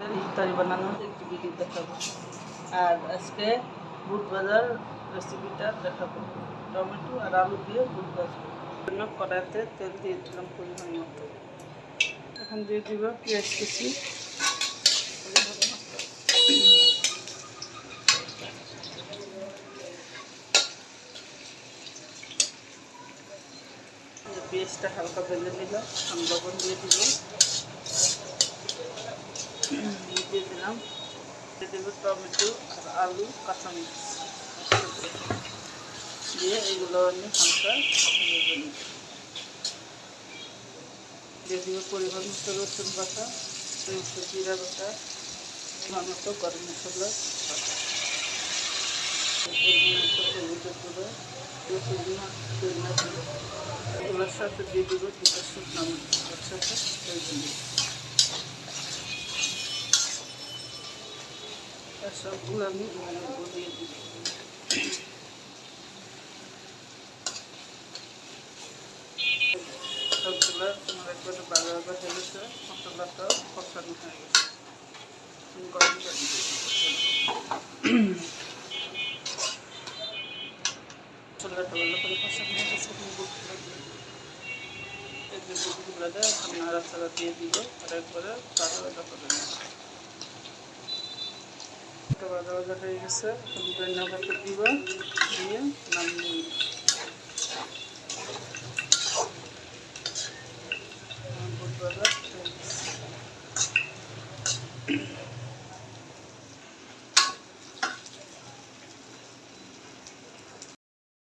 ইফতারি বানানোর একটি ভিডিও দেখাবো। আর আজকে বুট ভাজার রেসিপিটা দেখাবো। টমেটো আর আলু দিয়ে বুট ভাজবো। কড়াইতে তেল দিয়ে দিলাম পরিমাণ মতো। এখন দিয়ে দিব পেঁয়াজ কুচি, পেঁয়াজটা হালকা ভেজে নিলাম। আমি লবণ দিয়ে দিব, দিয়ে দিলাম দেব টমেটো আর আলু কাঁচামরিচ দিয়ে এগুলো আমি হালকা ভেজে নিব। দিয়ে দিব পরিমাণ মতো রসুন বাটা, জিরা বাটা, পরিমাণ মতো গরম মশলা বাটা, পরিমাণ মতো হলুদের গুঁড়ো, এগুলোর সাথে দিয়ে দিব দুটো শুকনো মরিচের সাথে ভেজে নিব। সবগুলো আমি গলিয়ে দিব। সবগুলো তোমার একবারে বাজা বাজা হয়ে গেছে, মশলাটাও কষানো হয়ে গেছে। গরম করে মশলাটা ভালো করে কষানো হয়ে গেছে। বুটগুলো দিয়ে এই যে বুটগুলো দেয় এখন নাড়াচাড়া দিয়ে দিব আর একবারে বাজা বাজা করে নেব। বাজা বাজা হয়ে গেছে, এখন ধনিয়া পাতা দিব, দিয়ে নামিয়ে